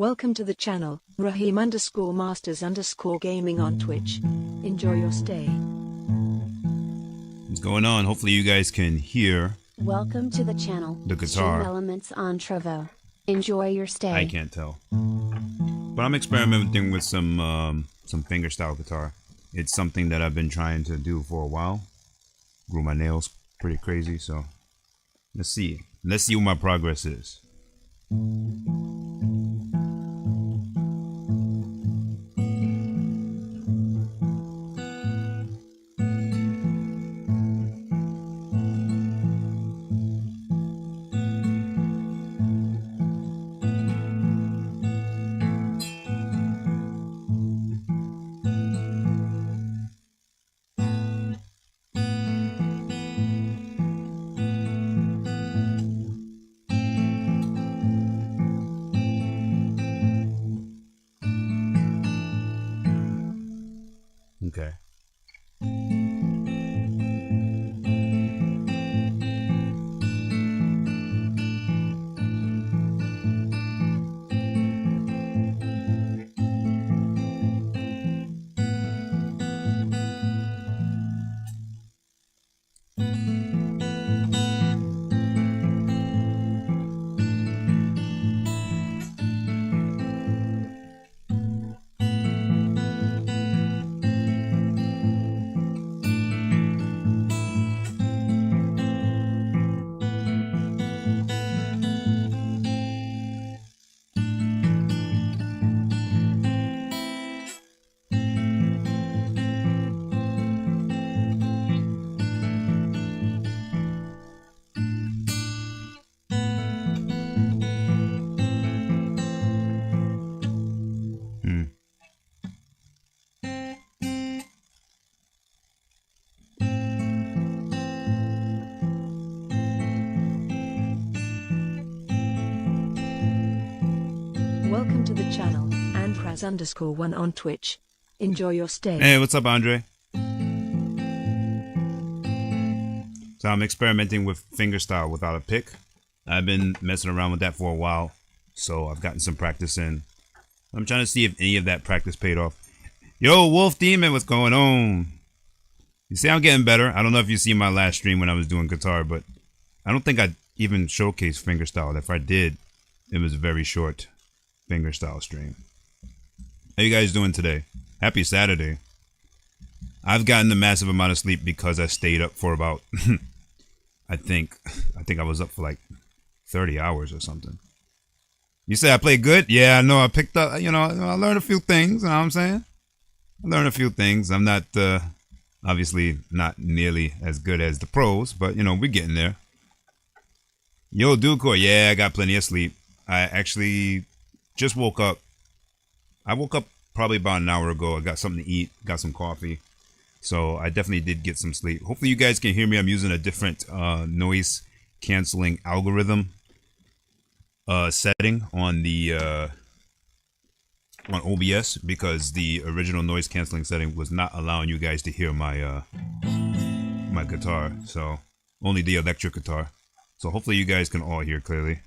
Welcome to the channel, Raheem_Masters_Gaming on Twitch. Enjoy your stay. What's going on? Hopefully you guys can hear. Welcome to the channel. The guitar. Stream Elements on Trovo. Enjoy your stay. I can't tell. But I'm experimenting with some fingerstyle guitar. It's something that I've been trying to do for a while. Grew my nails pretty crazy, so let's see. Let's see what my progress is. Okay. Welcome to the channel, Andraz_1 on Twitch. Enjoy your stay. Hey, what's up, Andre? So I'm experimenting with fingerstyle without a pick. I've been messing around with that for a while, so I've gotten some practice in. I'm trying to see if any of that practice paid off. Yo, Wolf Demon, what's going on? You see, I'm getting better. I don't know if you see my last stream when I was doing guitar, but I don't think I even showcased fingerstyle. If I did, it was a very short fingerstyle stream. How you guys doing today? Happy Saturday. I've gotten a massive amount of sleep because I stayed up for about I think I was up for like 30 hours or something. You say I played good? Yeah, I know. I picked up, I learned a few things, you know what I'm saying? I learned a few things. I'm not obviously not nearly as good as the pros, but we're getting there. Yo, Ducor, yeah, I got plenty of sleep. I actually just woke up. I woke up probably about an hour ago. I got something to eat, got some coffee. So I definitely did get some sleep. Hopefully you guys can hear me. I'm using a different noise canceling algorithm setting on the on OBS because the original noise canceling setting was not allowing you guys to hear my my guitar. So only the electric guitar. So hopefully you guys can all hear clearly.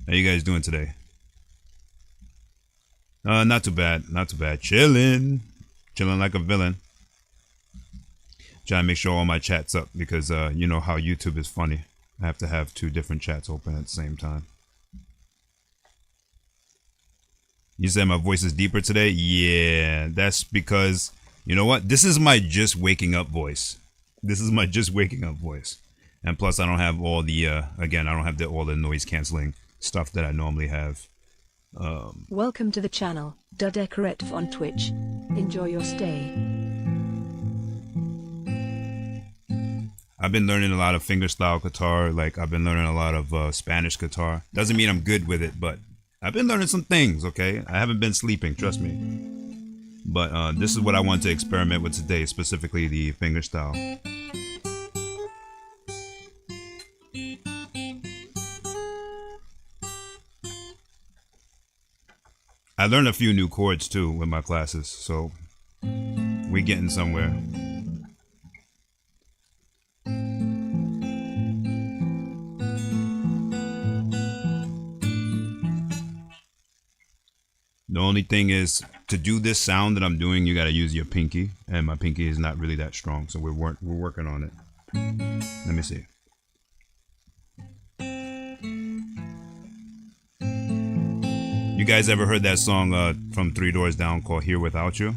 How you guys doing today? Not too bad. Not too bad. Chilling like a villain. Trying to make sure all my chat's up because you know how YouTube is funny. I have to have two different chats open at the same time. You said my voice is deeper today? Yeah, that's because, you know what? This is my just waking up voice. This is my just waking up voice. And plus I don't have all the, again, I don't have all the noise canceling stuff that I normally have. Welcome to the channel, Dudecoretv on Twitch. Enjoy your stay. I've been learning a lot of fingerstyle guitar. Like I've been learning a lot of Spanish guitar. Doesn't mean I'm good with it, but I've been learning some things, okay? I haven't been sleeping, trust me. But this is what I want to experiment with today, specifically the fingerstyle. I learned a few new chords too with my classes, so we're getting somewhere. The only thing is, to do this sound that I'm doing, you got to use your pinky, and my pinky is not really that strong, so we're working on it. Let me see. You guys ever heard that song from 3 Doors Down called Here Without You?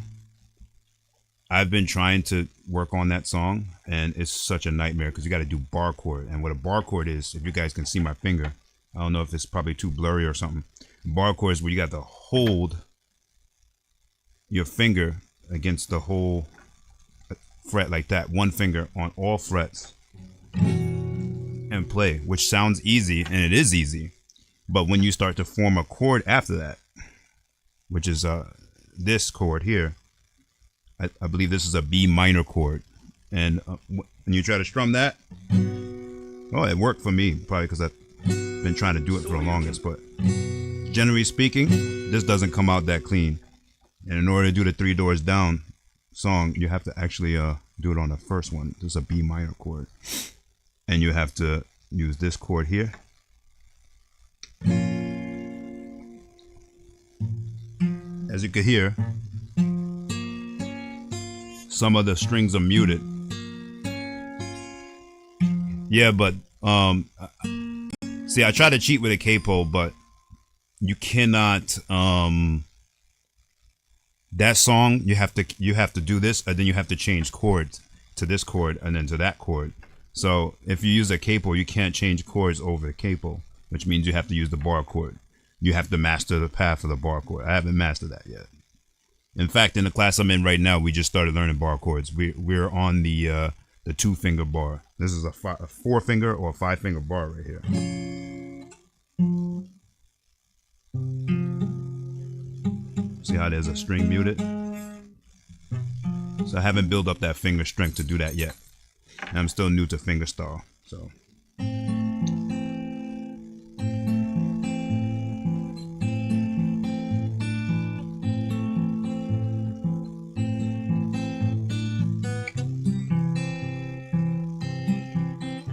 I've been trying to work on that song, and it's such a nightmare because you got to do bar chord. And what a bar chord is, if you guys can see my finger, I don't know if it's probably too blurry or something. Bar chord is where you got to hold your finger against the whole fret like that, one finger on all frets, and play, which sounds easy, and it is easy. But when you start to form a chord after that, which is this chord here, I believe this is a B minor chord, and when you try to strum that, oh, it worked for me, probably because I've been trying to do it for the longest, but generally speaking, this doesn't come out that clean. And in order to do the 3 Doors Down song, you have to actually do it on the first one. This is a B minor chord, and you have to use this chord here. As you can hear, some of the strings are muted. Yeah, but see, I try to cheat with a capo, but you cannot. That song, you have to do this, and then you have to change chords to this chord and then to that chord. So if you use a capo, you can't change chords over a capo, which means you have to use the bar chord. You have to master the path of the bar chord. I haven't mastered that yet. In fact, in the class I'm in right now, we just started learning bar chords. We're on the 2-finger bar. This is a 4-finger or a 5-finger bar right here. See how there's a string muted? So I haven't built up that finger strength to do that yet. And I'm still new to fingerstyle, so.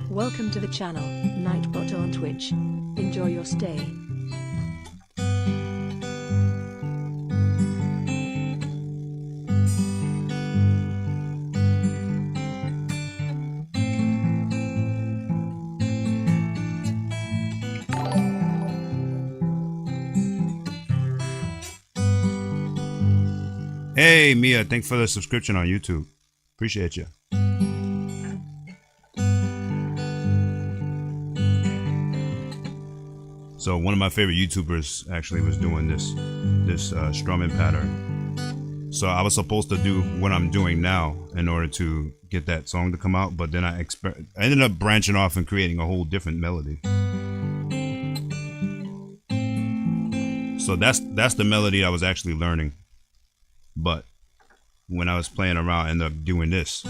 Welcome to the channel, Nightbot on Twitch. Enjoy your stay. Hey, Mia, thanks for the subscription on YouTube. Appreciate you. So one of my favorite YouTubers actually was doing this strumming pattern. So I was supposed to do what I'm doing now in order to get that song to come out, but then I ended up branching off and creating a whole different melody. So that's the melody I was actually learning. But when I was playing around, I ended up doing this.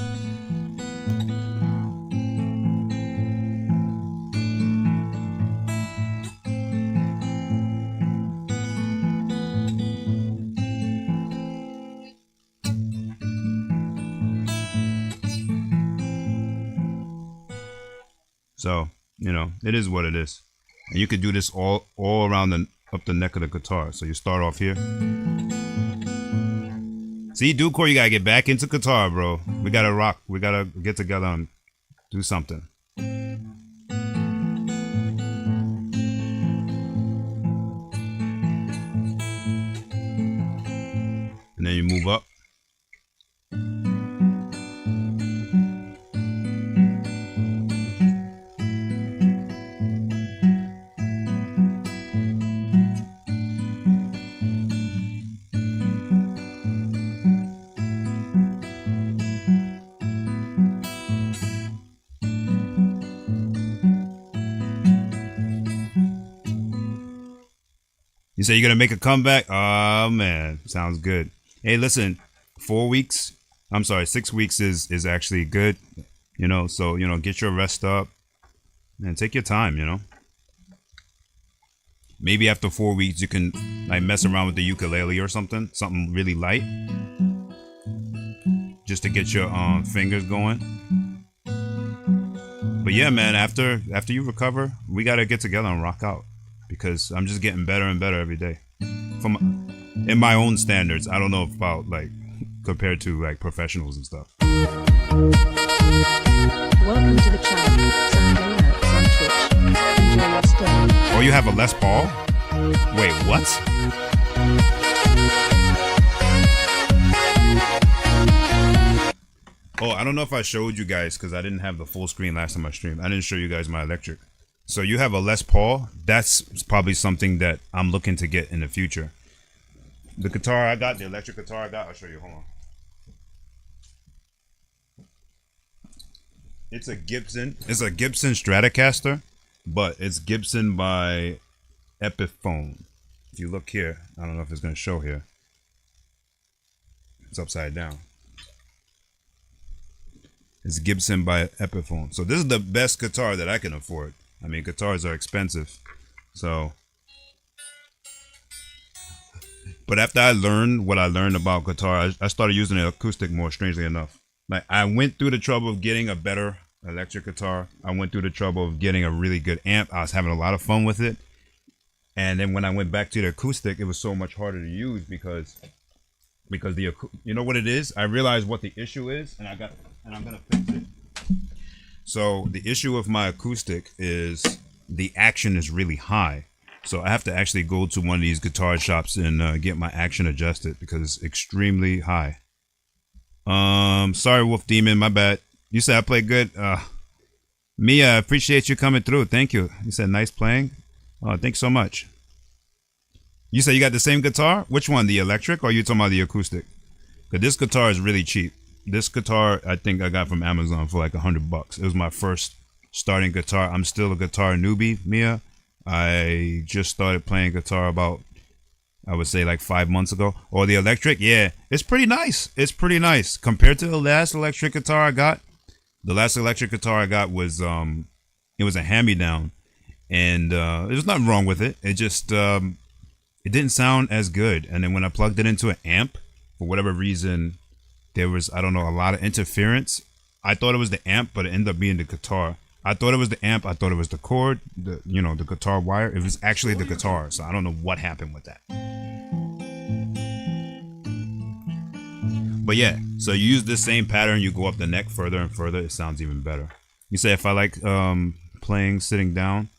So, you know, it is what it is. And you could do this all around up the neck of the guitar. So you start off here. See, Ducor, you gotta get back into guitar, bro. We gotta rock. We gotta get together and do something. And then you move up. You say you're gonna make a comeback? Oh man, sounds good. Hey, listen, 6 weeks is actually good, you know. So you know, get your rest up and take your time, you know. Maybe after 4 weeks you can like mess around with the ukulele or something really light, just to get your fingers going. But yeah, man, after you recover, we gotta get together and rock out. Because I'm just getting better and better every day. in my own standards. I don't know about like compared to like professionals and stuff. Welcome to the channel. Sound alerts on Twitch. Enjoy your stay. Oh, you have a Les Paul? Wait, what? Oh, I don't know if I showed you guys because I didn't have the full screen last time I streamed. I didn't show you guys my electric. So you have a Les Paul. That's probably something that I'm looking to get in the future. The guitar I got, the electric guitar I got, I'll show you. Hold on. It's a Gibson Stratocaster, but it's Gibson by Epiphone. If you look here, I don't know if it's going to show here. It's upside down. It's Gibson by Epiphone. So this is the best guitar that I can afford. I mean, guitars are expensive. So, but after I learned what I learned about guitar, I started using an acoustic more, strangely enough. Like, I went through the trouble of getting a better electric guitar. I went through the trouble of getting a really good amp. I was having a lot of fun with it. And then when I went back to the acoustic, it was so much harder to use because the, you know what it is? I realized what the issue is, and I'm gonna fix it. So the issue with my acoustic is the action is really high. So I have to actually go to one of these guitar shops and get my action adjusted because it's extremely high. Sorry, Wolf Demon, my bad. You said I played good. Mia, appreciate you coming through. Thank you. You said nice playing. Oh, thanks so much. You said you got the same guitar? Which one, the electric or are you talking about the acoustic? Because this guitar is really cheap. This guitar, I think I got from Amazon for like $100. It was my first starting guitar. I'm still a guitar newbie, Mia. I just started playing guitar about, I would say like 5 months ago. Or the electric, yeah, it's pretty nice. It's pretty nice compared to the last electric guitar I got. The last electric guitar I got was it was a hand-me-down, and there's nothing wrong with it. It just it didn't sound as good. And then when I plugged it into an amp, for whatever reason, there was, I don't know, a lot of interference. I thought it was the amp, but it ended up being the guitar. I thought it was the amp. I thought it was the cord, the guitar wire. It was actually the guitar. So I don't know what happened with that. But yeah, so you use this same pattern. You go up the neck further and further. It sounds even better. You say if I like playing sitting down.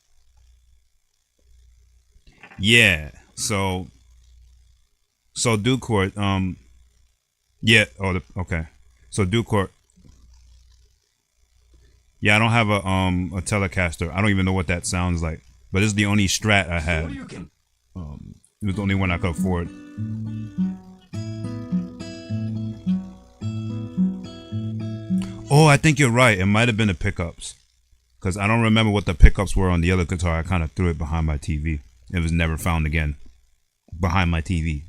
Yeah. So do chord. Yeah. Oh, okay. So do chord. Yeah, I don't have a Telecaster. I don't even know what that sounds like. But this is the only Strat I had. It was the only one I could afford. Oh, I think you're right. It might have been the pickups. Because I don't remember what the pickups were on the other guitar. I kind of threw it behind my TV. It was never found again. Behind my TV.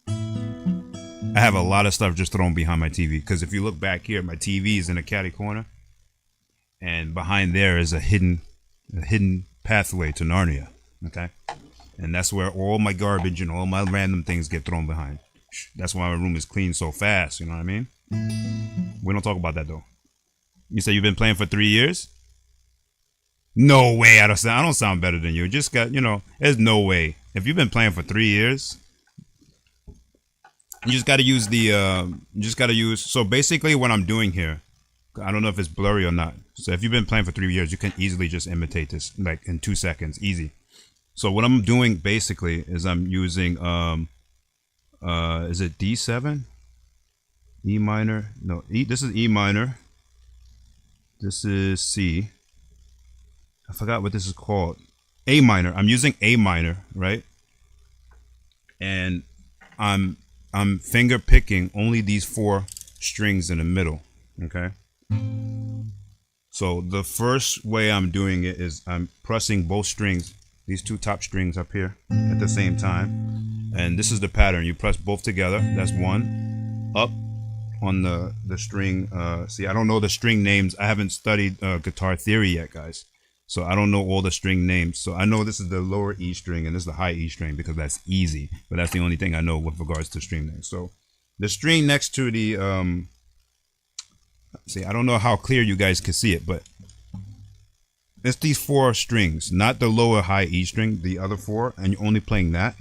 I have a lot of stuff just thrown behind my TV. Because if you look back here, my TV is in a catty corner. And behind there is a hidden pathway to Narnia. Okay? And that's where all my garbage and all my random things get thrown behind. That's why my room is clean so fast. You know what I mean? We don't talk about that though. You say you've been playing for 3 years? No way. I don't sound better than you. Just got, there's no way. If you've been playing for 3 years, you just got to use so basically what I'm doing here, I don't know if it's blurry or not. So if you've been playing for 3 years, you can easily just imitate this like in 2 seconds, easy. So what I'm doing basically is I'm using, is it D7? E minor? No, this is E minor. This is C. I forgot what this is called. A minor. I'm using A minor, right? And I'm finger picking only these 4 strings in the middle. Okay. So the first way I'm doing it is I'm pressing both strings, these 2 top strings up here at the same time. And this is the pattern. You press both together. That's 1. Up on the string. See, I don't know the string names. I haven't studied guitar theory yet, guys. So I don't know all the string names. So I know this is the lower E string and this is the high E string because that's easy. But that's the only thing I know with regards to string names. So the string next to the, see, I don't know how clear you guys can see it, but it's these 4 strings, not the lower high E string, the other 4, and you're only playing that.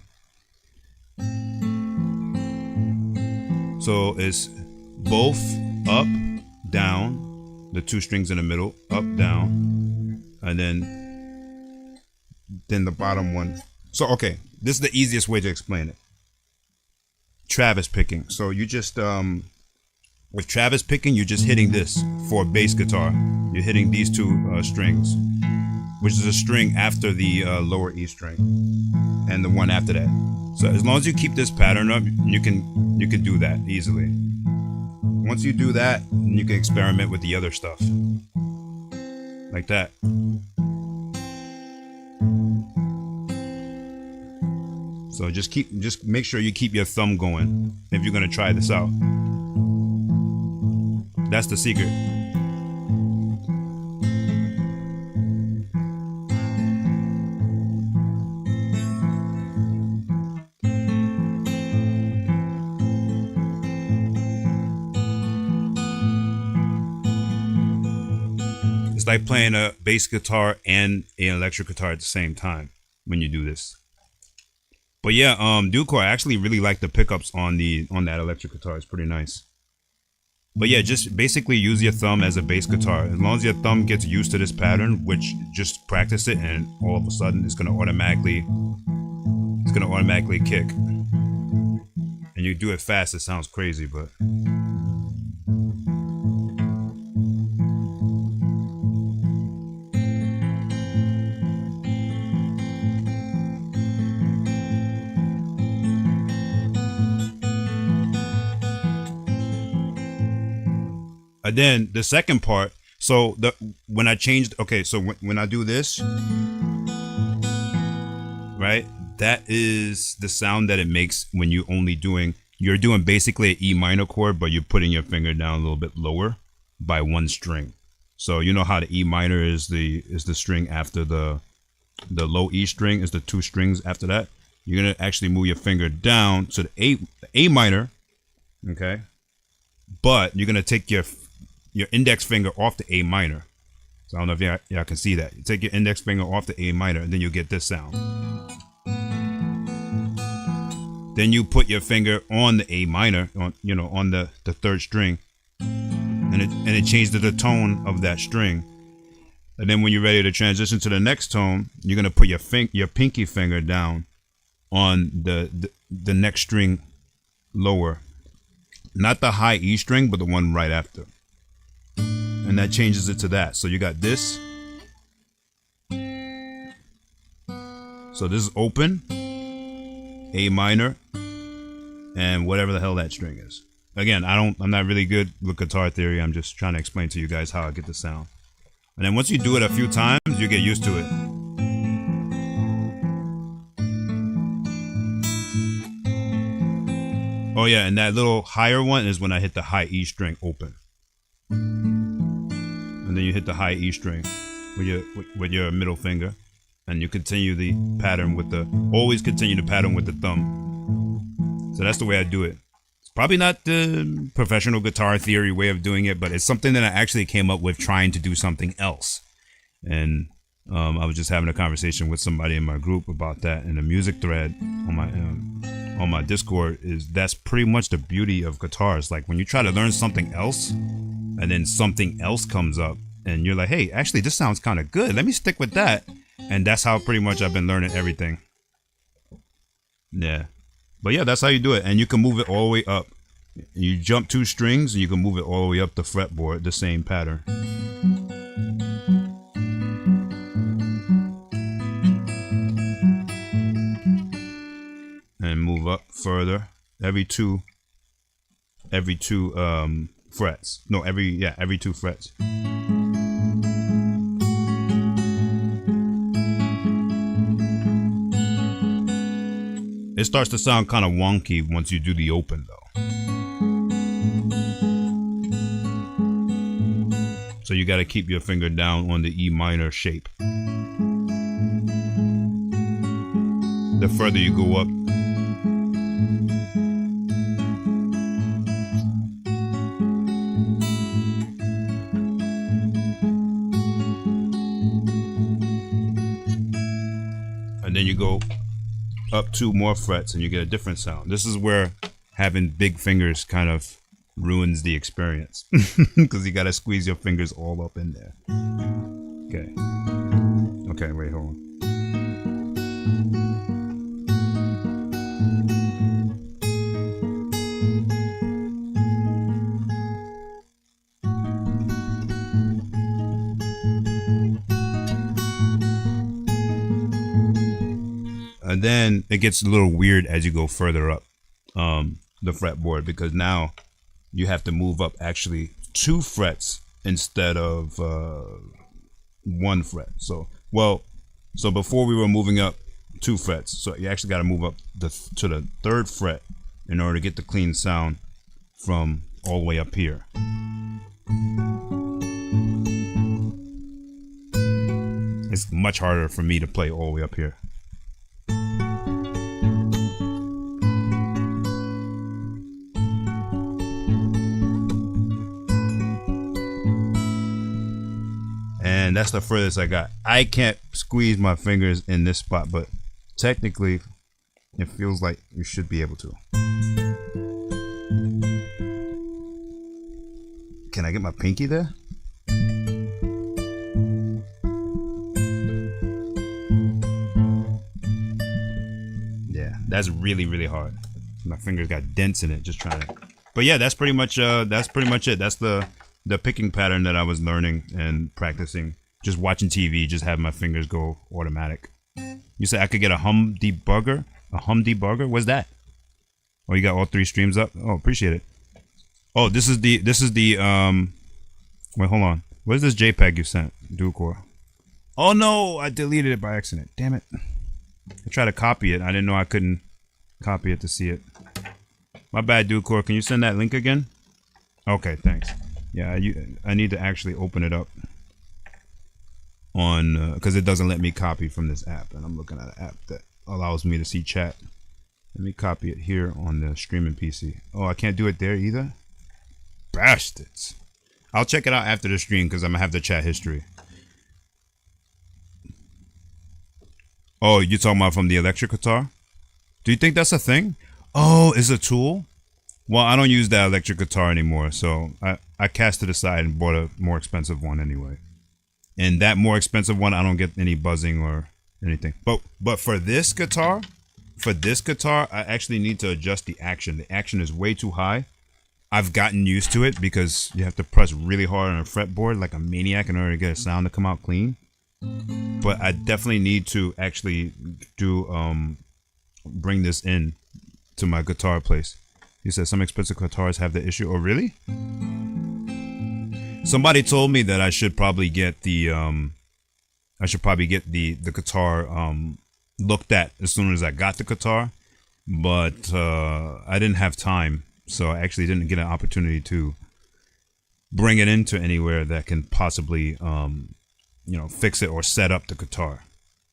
So it's both up, down, the 2 strings in the middle, up, down, and then the bottom one. So okay, this is the easiest way to explain it. Travis picking. So you just with Travis picking, you're just hitting this for a bass guitar. You're hitting these 2 strings, which is a string after the lower E string, and the one after that. So as long as you keep this pattern up, you can do that easily. Once you do that, you can experiment with the other stuff, like that. So just make sure you keep your thumb going if you're gonna try this out. That's the secret. It's like playing a bass guitar and an electric guitar at the same time when you do this. But yeah, Ducor, I actually really like the pickups on that electric guitar. It's pretty nice. But yeah, just basically use your thumb as a bass guitar. As long as your thumb gets used to this pattern, which just practice it, and all of a sudden it's gonna automatically kick. And you do it fast, it sounds crazy, but and then the second part, so when I changed, okay, so when I do this, right, that is the sound that it makes when you're doing basically an E minor chord, but you're putting your finger down a little bit lower by 1 string. So you know how the E minor is the string after the low E string is the 2 strings after that. You're gonna actually move your finger down to the A minor, okay, but you're gonna take your index finger off the A minor. So I don't know if y'all can see that. You take your index finger off the A minor, and then you'll get this sound. Then you put your finger on the A minor, on the 3rd string, and it changes the tone of that string. And then when you're ready to transition to the next tone, you're gonna put your pinky finger down on the next string lower, not the high E string, but the one right after. And that changes it to that. So you got this. So this is open, A minor, and whatever the hell that string is. Again, I'm not really good with guitar theory. I'm just trying to explain to you guys how I get the sound. And then once you do it a few times, you get used to it. Oh yeah, and that little higher one is when I hit the high E string open. And then you hit the high E string with your middle finger, and you continue the pattern always continue the pattern with the thumb. So that's the way I do it. It's probably not the professional guitar theory way of doing it, but it's something that I actually came up with trying to do something else. And I was just having a conversation with somebody in my group about that, in the music thread on my Discord. That's pretty much the beauty of guitars. Like when you try to learn something else, and then something else comes up, and you're like, hey, actually this sounds kind of good, let me stick with that. And that's how pretty much I've been learning everything. Yeah, but yeah, that's how you do it. And you can move it all the way up. You jump 2 strings and you can move it all the way up the fretboard, the same pattern. And move up further every two frets. No, every 2 frets. It starts to sound kind of wonky once you do the open though. So you got to keep your finger down on the E minor shape. The further you go up, and then you go up 2 more frets and you get a different sound. This is where having big fingers kind of ruins the experience because you gotta squeeze your fingers all up in there. Okay. Okay, wait, hold on. And then it gets a little weird as you go further up the fretboard, because now you have to move up actually 2 frets instead of 1 fret. So before we were moving up 2 frets, so you actually got to move up to the 3rd fret in order to get the clean sound from all the way up here. It's much harder for me to play all the way up here. And that's the furthest I got. I can't squeeze my fingers in this spot, but technically it feels like you should be able to. Can I get my pinky there? Yeah, that's really, really hard. My fingers got dents in it just trying to. But yeah, that's pretty much it. That's the picking pattern that I was learning and practicing. Just watching TV, just having my fingers go automatic. You said I could get a hum debugger? A hum debugger? What's that? Oh, you got all 3 streams up? Oh, appreciate it. Oh, this is the wait, hold on. What is this JPEG you sent? Dualcore. Oh no, I deleted it by accident. Damn it. I tried to copy it. I didn't know I couldn't copy it to see it. My bad, Dualcore. Can you send that link again? Okay, thanks. Yeah, I need to actually open it up on because it doesn't let me copy from this app, and I'm looking at an app that allows me to see chat. Let me copy it here on the streaming PC. Oh, I can't do it there either? Bastards. I'll check it out after the stream because I'm gonna have the chat history. Oh, you talking about from the electric guitar? Do you think that's a thing? Oh, it's a tool? Well, I don't use that electric guitar anymore, so I cast it aside and bought a more expensive one anyway. And that more expensive one, I don't get any buzzing or anything. But for this guitar, I actually need to adjust the action. The action is way too high. I've gotten used to it because you have to press really hard on a fretboard like a maniac in order to get a sound to come out clean. But I definitely need to actually bring this in to my guitar place. He said some expensive guitars have the issue. Oh, really? Somebody told me that I should probably get the guitar looked at as soon as I got the guitar, but I didn't have time, so I actually didn't get an opportunity to bring it into anywhere that can possibly fix it or set up the guitar.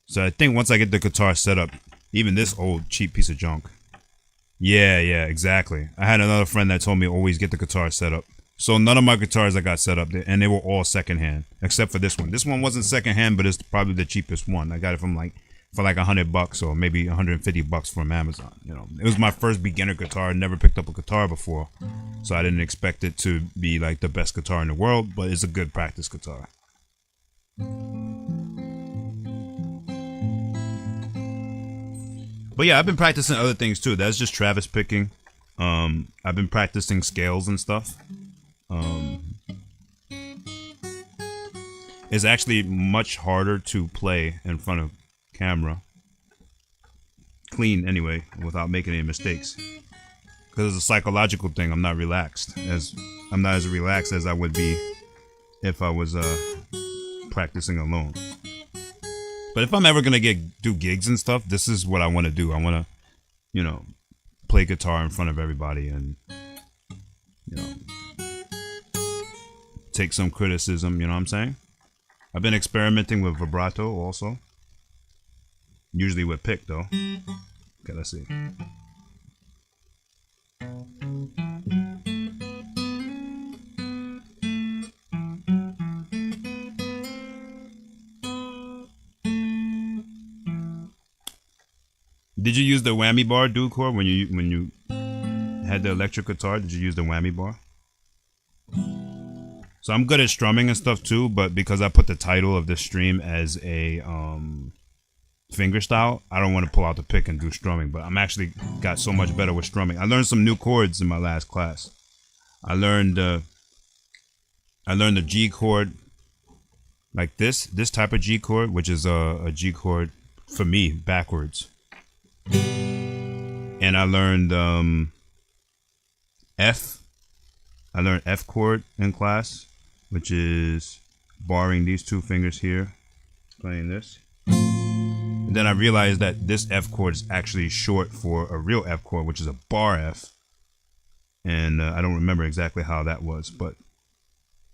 So I think once I get the guitar set up, even this old cheap piece of junk. Yeah, exactly. I had another friend that told me always get the guitar set up. So none of my guitars I got set up, and they were all secondhand, except for this one. This one wasn't secondhand, but it's probably the cheapest one. I got it from for like $100 or maybe $150 from Amazon. You know, it was my first beginner guitar. I never picked up a guitar before, so I didn't expect it to be like the best guitar in the world, but it's a good practice guitar. But yeah, I've been practicing other things too. That's just Travis picking. I've been practicing scales and stuff. It's actually much harder to play in front of camera, clean anyway, without making any mistakes. Because it's a psychological thing. I'm not relaxed. I'm not as relaxed as I would be if I was practicing alone. But if I'm ever gonna do gigs and stuff, this is what I want to do. I want to, play guitar in front of everybody and, take some criticism. You know what I'm saying? I've been experimenting with vibrato also. Usually with pick though. Okay, let's see. Did you use the whammy bar, Dualcore, when you had the electric guitar, did you use the whammy bar? So I'm good at strumming and stuff too, but because I put the title of this stream as a fingerstyle, I don't want to pull out the pick and do strumming, but I'm actually got so much better with strumming. I learned some new chords in my last class. I learned the G chord, like this type of G chord, which is a G chord for me backwards. And I learned F. I learned F chord in class, which is barring these two fingers here, playing this. And then I realized that this F chord is actually short for a real F chord, which is a bar F. And I don't remember exactly how that was, but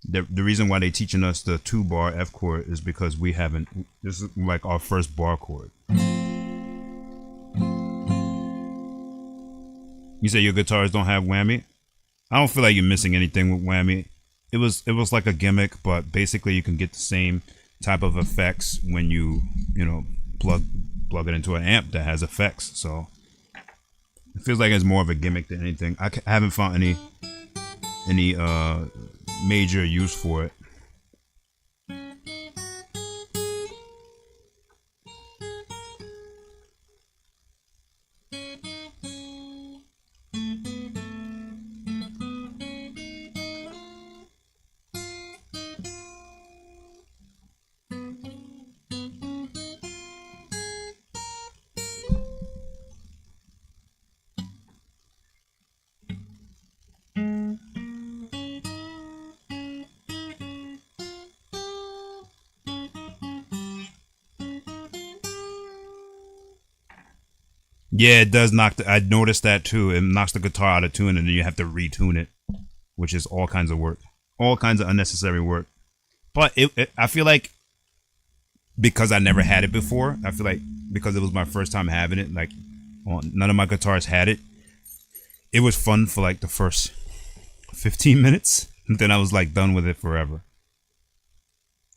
the reason why they're teaching us the 2-bar F chord is because we haven't, this is like our first bar chord. You say your guitars don't have whammy? I don't feel like you're missing anything with whammy. It was like a gimmick, but basically you can get the same type of effects when you know, plug it into an amp that has effects. So it feels like it's more of a gimmick than anything. I haven't found any major use for it. Yeah, it does knock I noticed that too. It knocks the guitar out of tune and then you have to retune it, which is all kinds of work. All kinds of unnecessary work. But I feel like because I never had it before, I feel like because it was my first time having it, like none of my guitars had it. It was fun for like the first 15 minutes. And then I was like done with it forever.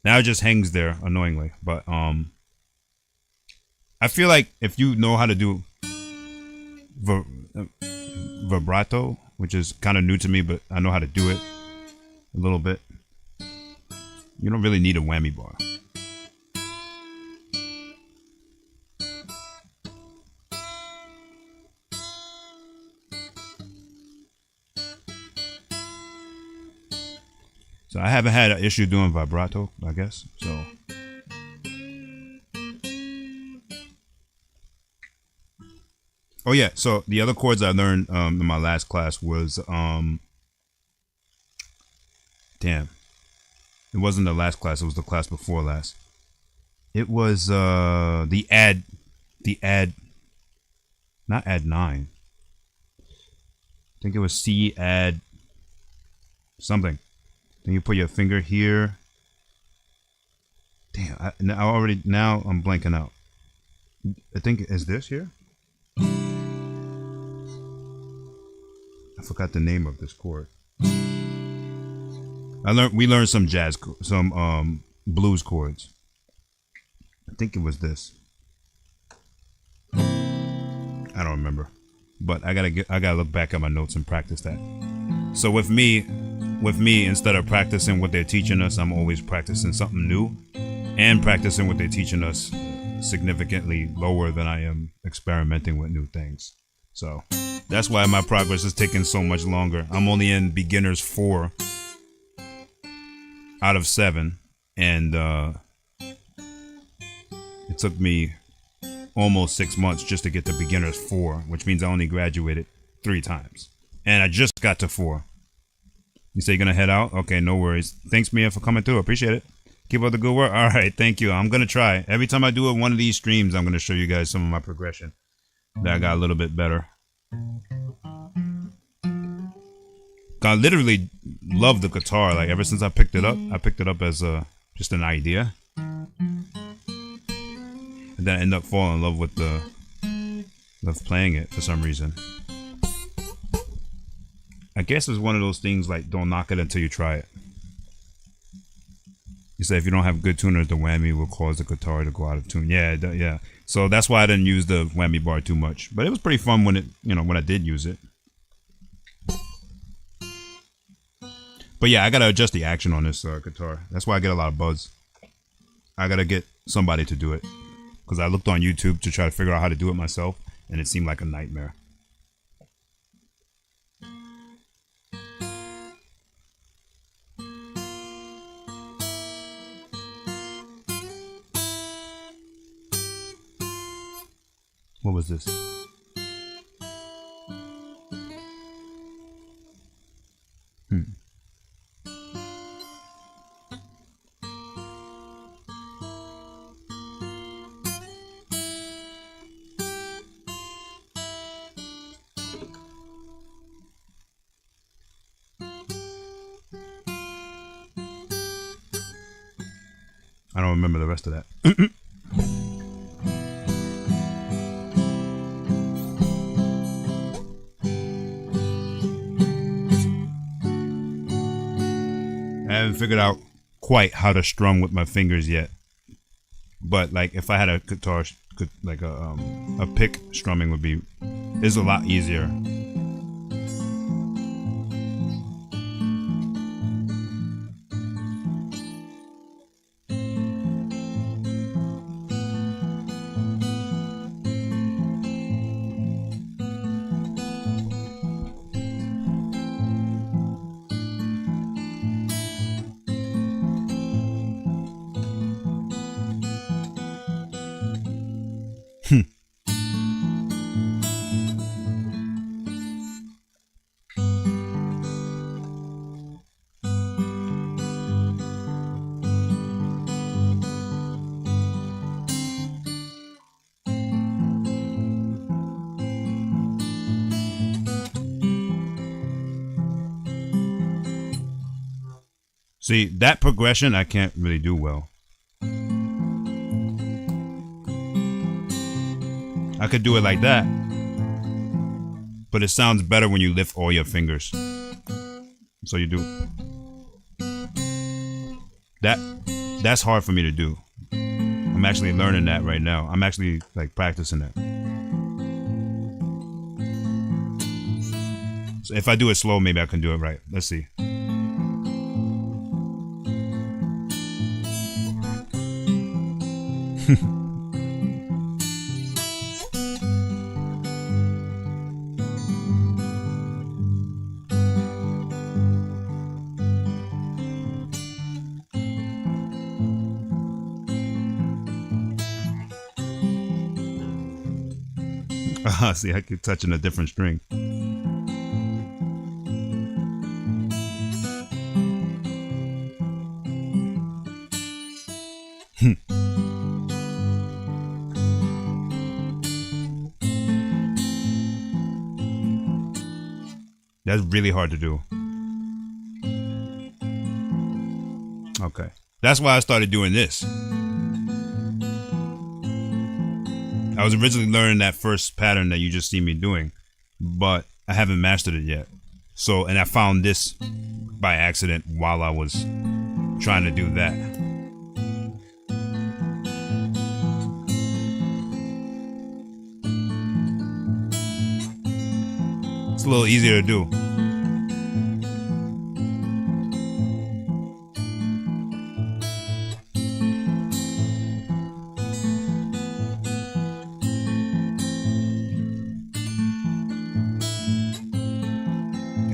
Now it just hangs there annoyingly. But I feel like if you know how to do vibrato, which is kind of new to me, but I know how to do it a little bit, you don't really need a whammy bar. So I haven't had an issue doing vibrato, I guess. So oh yeah, so the other chords I learned in my last class was damn. It wasn't the last class, it was the class before last. It was the add not add 9. I think it was C add something. Then you put your finger here. Damn, now I'm blanking out. I think is this here? I forgot the name of this chord. We learned some blues chords. I think it was this. I don't remember, but I gotta look back at my notes and practice that. So with me, instead of practicing what they're teaching us, I'm always practicing something new, and practicing what they're teaching us significantly lower than I am experimenting with new things. So that's why my progress is taking so much longer. I'm only in beginners 4 out of 7, and it took me almost 6 months just to get to beginners 4, which means I only graduated 3 times, and I just got to 4. You say you're gonna head out? Okay, no worries. Thanks, Mia, for coming through. Appreciate it. Keep up the good work. All right, thank you. I'm gonna try. Every time I do one of these streams, I'm gonna show you guys some of my progression that I got a little bit better. I literally love the guitar. Like ever since I picked it up as just an idea, and then I end up falling in love with playing it for some reason. I guess it's one of those things like don't knock it until you try it. You say if you don't have good tuners, the whammy will cause the guitar to go out of tune. Yeah, yeah. So that's why I didn't use the whammy bar too much. But it was pretty fun when I did use it. But yeah, I gotta adjust the action on this guitar. That's why I get a lot of buzz. I gotta get somebody to do it. Because I looked on YouTube to try to figure out how to do it myself, and it seemed like a nightmare. What was this? I don't remember the rest of that. I haven't figured out quite how to strum with my fingers yet. But like if I had a guitar, like a pick strumming would be is a lot easier. See, that progression I can't really do well. I could do it like that, but it sounds better when you lift all your fingers. So you do that. That's hard for me to do. I'm actually learning that right now. I'm actually like practicing that. So if I do it slow, maybe I can do it right. Let's see. See, I keep touching a different string. That's really hard to do. Okay. That's why I started doing this. I was originally learning that first pattern that you just see me doing, but I haven't mastered it yet. So, and I found this by accident while I was trying to do that. It's a little easier to do.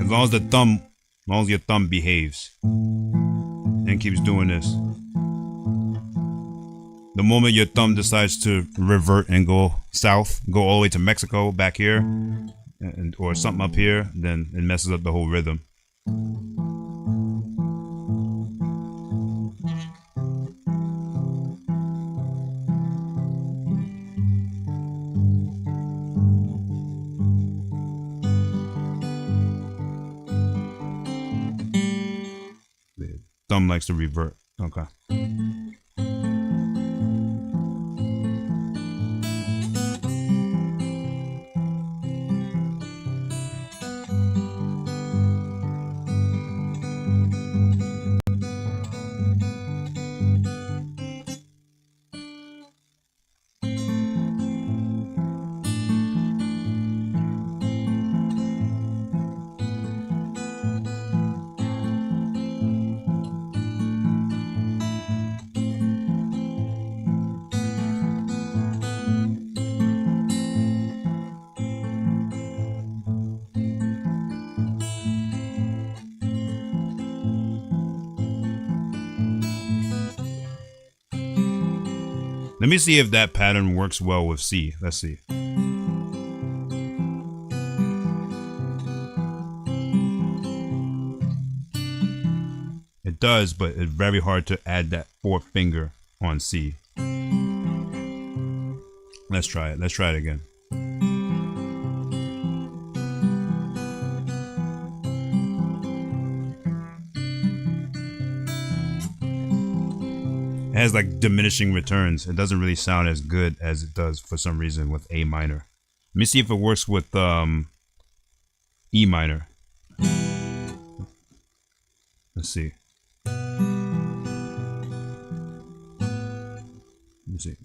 As long as your thumb behaves and keeps doing this. The moment your thumb decides to revert and go south, go all the way to Mexico back here, or something up here, then it messes up the whole rhythm. Thumb likes to revert. Okay. Let me see if that pattern works well with C. Let's see. It does, but it's very hard to add that fourth finger on C. Let's try it. Let's try it again. It has like diminishing returns. It doesn't really sound as good as it does for some reason with A minor. Let me see if it works with E minor. Let's see. Let me see.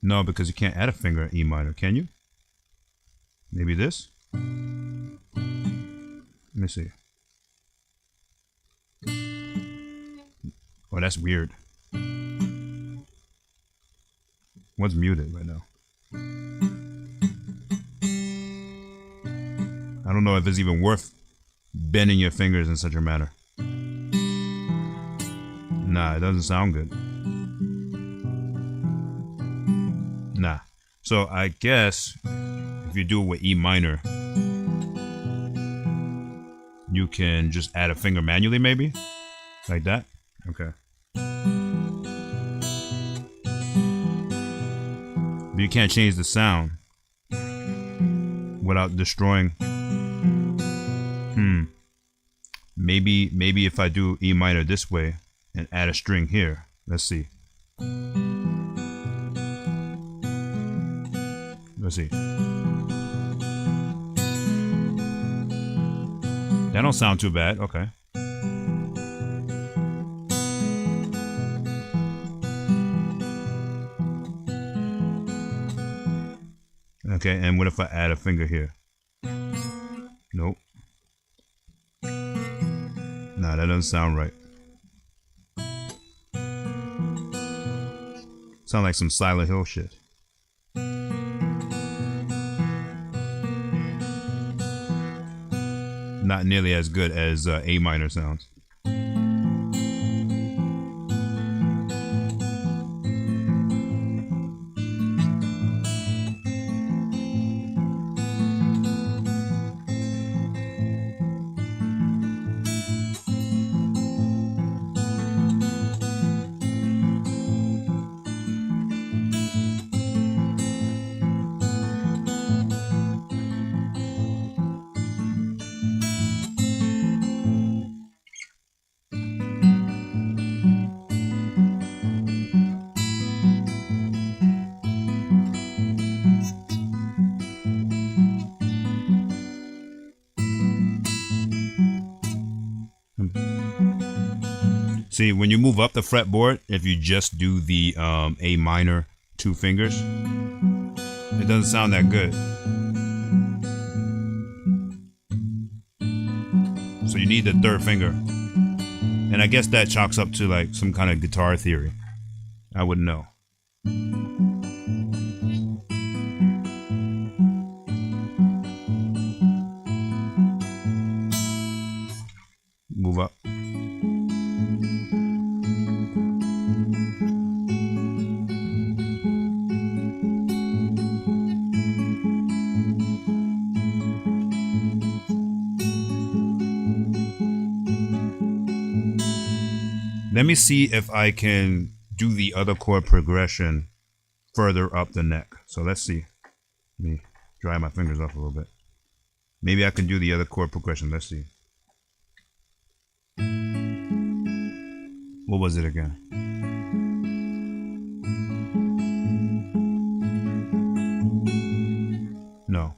No, because you can't add a finger in E minor, can you? Maybe this? Let me see. Oh, that's weird. What's muted right now? I don't know if it's even worth bending your fingers in such a manner. Nah, it doesn't sound good. Nah. So I guess if you do it with E minor, you can just add a finger manually, maybe? Like that? Okay. But you can't change the sound without destroying. Maybe if I do E minor this way and add a string here. Let's see. Let's see. That don't sound too bad. Okay. Okay, and what if I add a finger here? Nope. Nah, that doesn't sound right. Sound like some Silent Hill shit. Not nearly as good as A minor sounds. See, when you move up the fretboard, if you just do the A minor 2 fingers, it doesn't sound that good. So you need the 3rd finger. And I guess that chalks up to like some kind of guitar theory. I wouldn't know. Move up. Let me see if I can do the other chord progression further up the neck. So let's see. Let me dry my fingers off a little bit. Maybe I can do the other chord progression. Let's see. What was it again? No.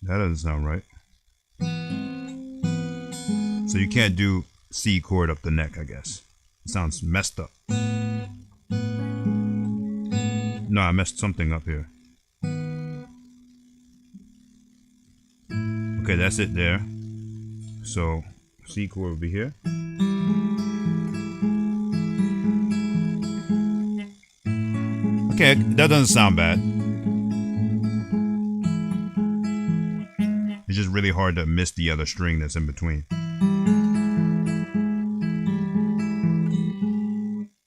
That doesn't sound right. So you can't do C chord up the neck, I guess. It sounds messed up. No, I messed something up here. Okay, that's it there. So C chord will be here. Okay, that doesn't sound bad. It's just really hard to miss the other string that's in between.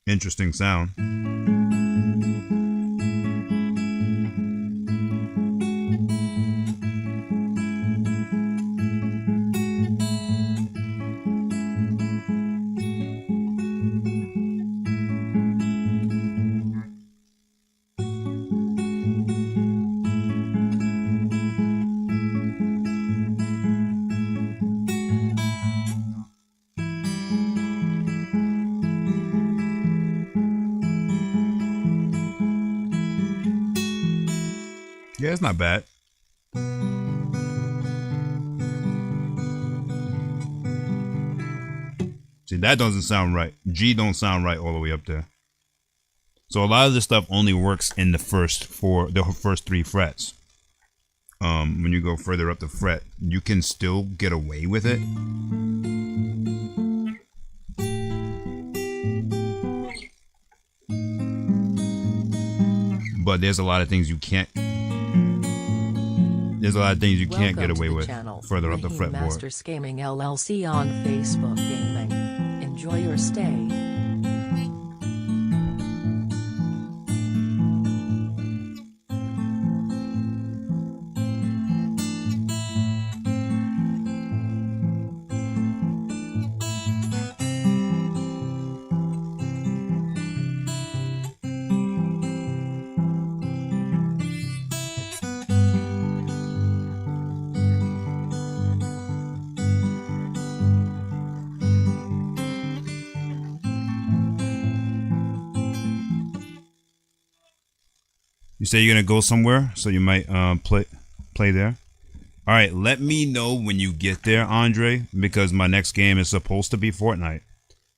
Interesting sound. Yeah, it's not bad. See, that doesn't sound right. G don't sound right all the way up there. So a lot of this stuff only works in the first 3 frets. When you go further up the fret, you can still get away with it. But there's a lot of things you can't. There's a lot of things you can't get away with further up the fretboard. Masters Gaming LLC on Facebook Gaming. Enjoy your stay. You say you're gonna go somewhere, so you might play there. All right, let me know when you get there, Andre, because my next game is supposed to be Fortnite.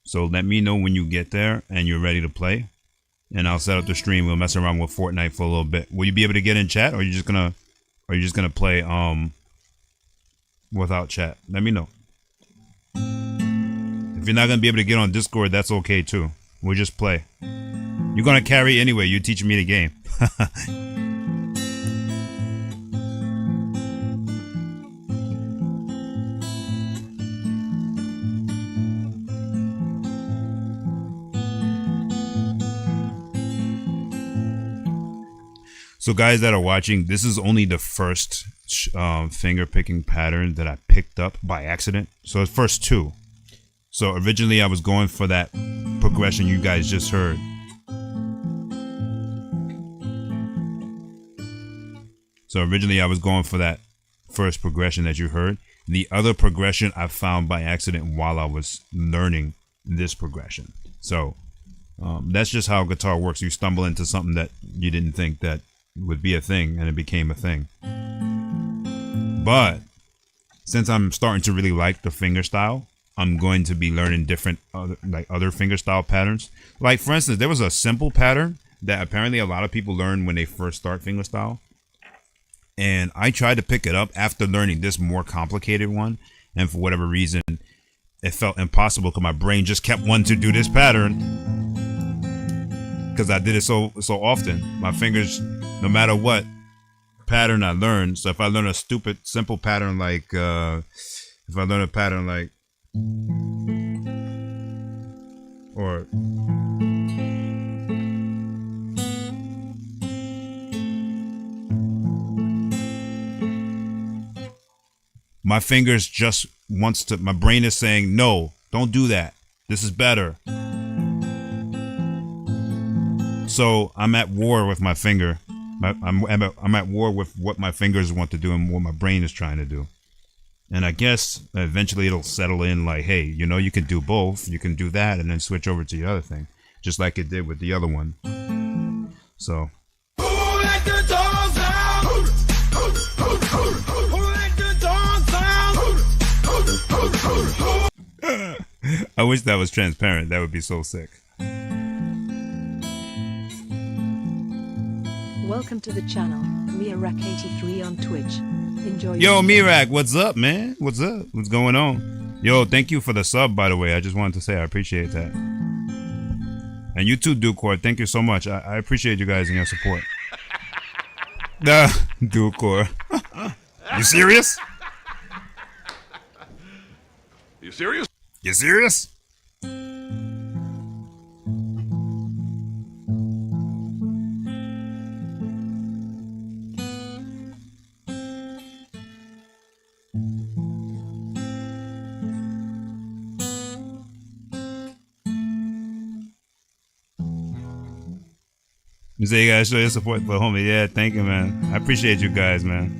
So let me know when you get there and you're ready to play, and I'll set up the stream. We'll mess around with Fortnite for a little bit. Will you be able to get in chat, or are you just gonna play without chat? Let me know. If you're not gonna be able to get on Discord, that's okay too. We'll just play. You're gonna carry anyway. You're teaching me the game. So guys that are watching, this is only the first finger picking pattern that I picked up by accident. So it's first 2. So originally I was going for that progression you guys just heard. So originally I was going for that first progression that you heard. The other progression I found by accident while I was learning this progression. So that's just how guitar works. You stumble into something that you didn't think that would be a thing, and it became a thing. But since I'm starting to really like the finger style, I'm going to be learning different other finger style patterns. Like for instance, there was a simple pattern that apparently a lot of people learn when they first start finger style. And I tried to pick it up after learning this more complicated one. And for whatever reason, it felt impossible because my brain just kept wanting to do this pattern. Because I did it so often. My fingers, no matter what pattern I learned. So if I learn a stupid, simple pattern like, if I learn a pattern like, or my fingers just wants to, my brain is saying, no, don't do that. This is better. So I'm at war with my finger. I'm at war with what my fingers want to do and what my brain is trying to do. And I guess eventually it'll settle in like, hey, you know, you can do both. You can do that and then switch over to the other thing. Just like it did with the other one. So. Who let the dogs out? Who let the dogs out? I wish that was transparent. That would be so sick. Welcome to the channel, Mirak83 on Twitch. Enjoy. Yo, Mirak, what's up, man? What's up? What's going on? Yo, thank you for the sub, by the way. I just wanted to say I appreciate that. And you too, Ducor. Thank you so much. I appreciate you guys and your support. Ducor. You serious? You serious? You serious? You say you gotta show your support for homie. Yeah, thank you, man. I appreciate you guys, man.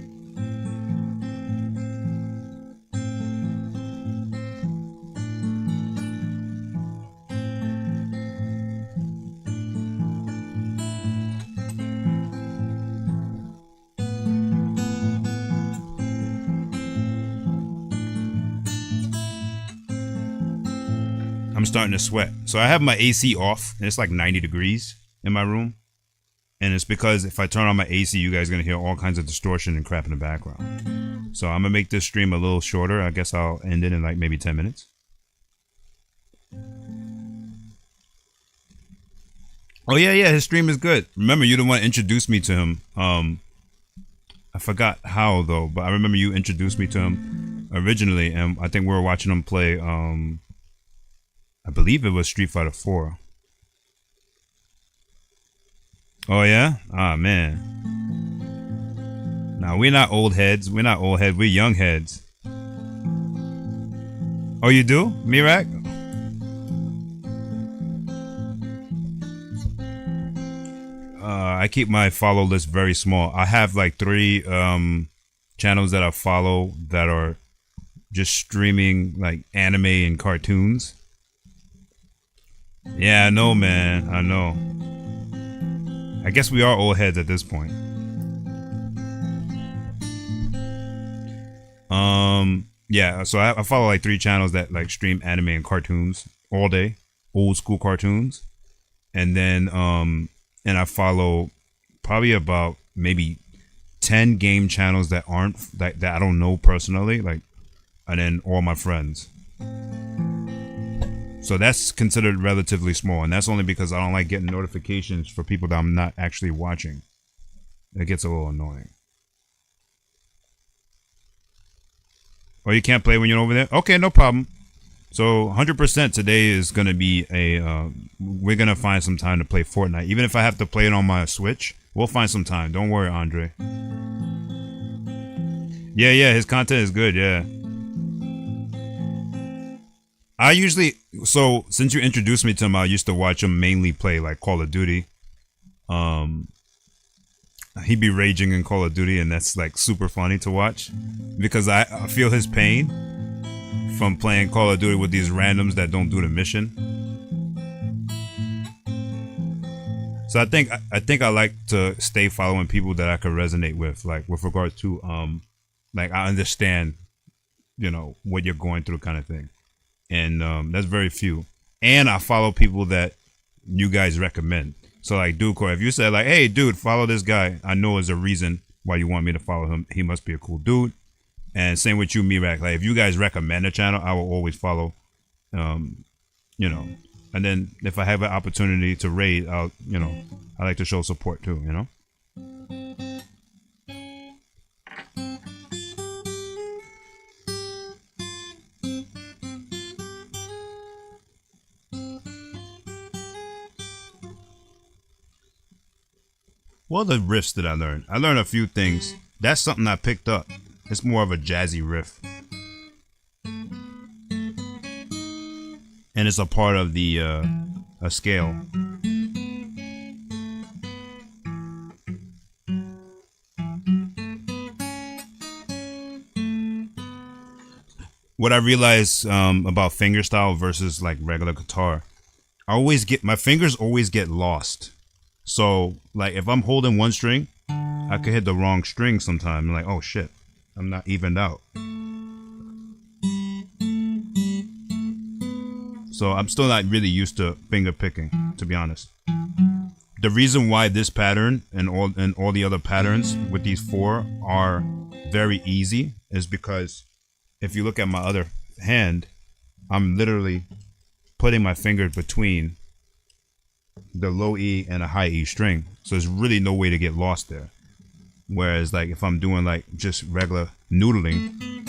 I'm starting to sweat. So I have my AC off, and it's like 90 degrees in my room. And it's because if I turn on my AC, you guys are going to hear all kinds of distortion and crap in the background. So I'm going to make this stream a little shorter. I guess I'll end it in like maybe 10 minutes. Oh, yeah, his stream is good. Remember, you the one introduced me to him. I forgot how, though, but I remember you introduced me to him originally. And I think we were watching him play, I believe it was Street Fighter 4. Oh, yeah? Ah, man. Nah, we're not old heads. We're not old heads. We're young heads. Oh, you do? Mirak? I keep my follow list very small. I have like 3 channels that I follow that are just streaming like anime and cartoons. Yeah, I know, man. I know. I guess we are old heads at this point. Yeah, so I follow like 3 channels that like stream anime and cartoons all day, old school cartoons. And then and I follow probably about maybe 10 game channels that aren't that I don't know personally, like, and then all my friends. So that's considered relatively small, and that's only because I don't like getting notifications for people that I'm not actually watching. It gets a little annoying. Oh, you can't play when you're over there? Okay, no problem. So 100% today is going to be a, we're going to find some time to play Fortnite. Even if I have to play it on my Switch, we'll find some time. Don't worry, Andre. Yeah, his content is good, yeah. I usually, so since you introduced me to him, I used to watch him mainly play like Call of Duty. He'd be raging in Call of Duty, and that's like super funny to watch because I feel his pain from playing Call of Duty with these randoms that don't do the mission. So I think I like to stay following people that I could resonate with, like with regard to like I understand, you know, what you're going through kind of thing. And that's very few. And I follow people that you guys recommend. So like Ducor, if you said like, hey dude, follow this guy, I know there's a reason why you want me to follow him. He must be a cool dude. And same with you, Mirak. Like if you guys recommend a channel, I will always follow. You know. And then if I have an opportunity to raid, I'll, you know, I like to show support too, you know. What other riffs did I learn? I learned a few things. That's something I picked up. It's more of a jazzy riff. And it's a part of the a scale. What I realized about fingerstyle versus like regular guitar, I always get, my fingers always get lost. So like if I'm holding one string, I could hit the wrong string sometime. I'm like, oh shit, I'm not evened out. So I'm still not really used to finger picking, to be honest. The reason why this pattern and all the other patterns with these 4 are very easy is because if you look at my other hand, I'm literally putting my finger between the low E and a high E string. So there's really no way to get lost there. Whereas like if I'm doing like just regular noodling,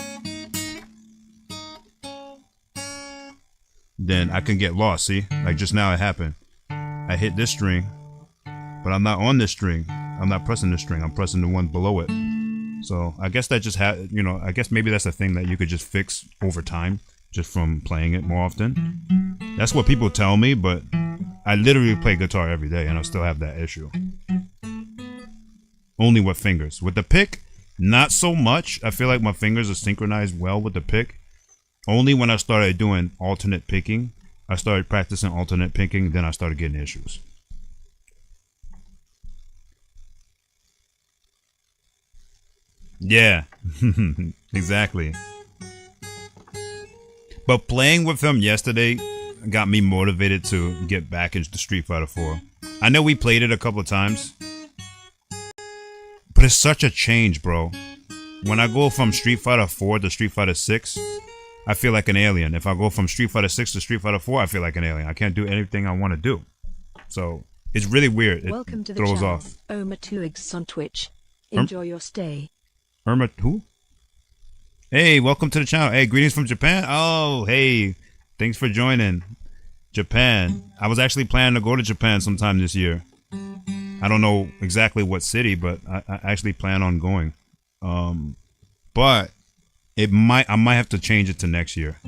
then I can get lost. See, like just now it happened. I hit this string, but I'm not on this string. I'm not pressing this string. I'm pressing the one below it. So I guess that just had, you know, I guess maybe that's a thing that you could just fix over time, just from playing it more often. That's what people tell me, but I literally play guitar every day and I still have that issue. Only with fingers. With the pick, not so much. I feel like my fingers are synchronized well with the pick. Only when I started doing alternate picking, I started practicing alternate picking, then I started getting issues. Yeah, exactly. But playing with him yesterday got me motivated to get back into Street Fighter 4. I know we played it a couple of times, but it's such a change, bro. When I go from Street Fighter 4 to Street Fighter 6, I feel like an alien. If I go from Street Fighter 6 to Street Fighter 4, I feel like an alien. I can't do anything I want to do. So it's really weird. It Welcome to the throws channel. off. Oma2X on Twitch. Enjoy your stay. Irma, who? Hey, welcome to the channel. Hey, greetings from Japan. Oh, hey, thanks for joining. Japan. I was actually planning to go to Japan sometime this year. I don't know exactly what city, but I actually plan on going. But I might have to change it to next year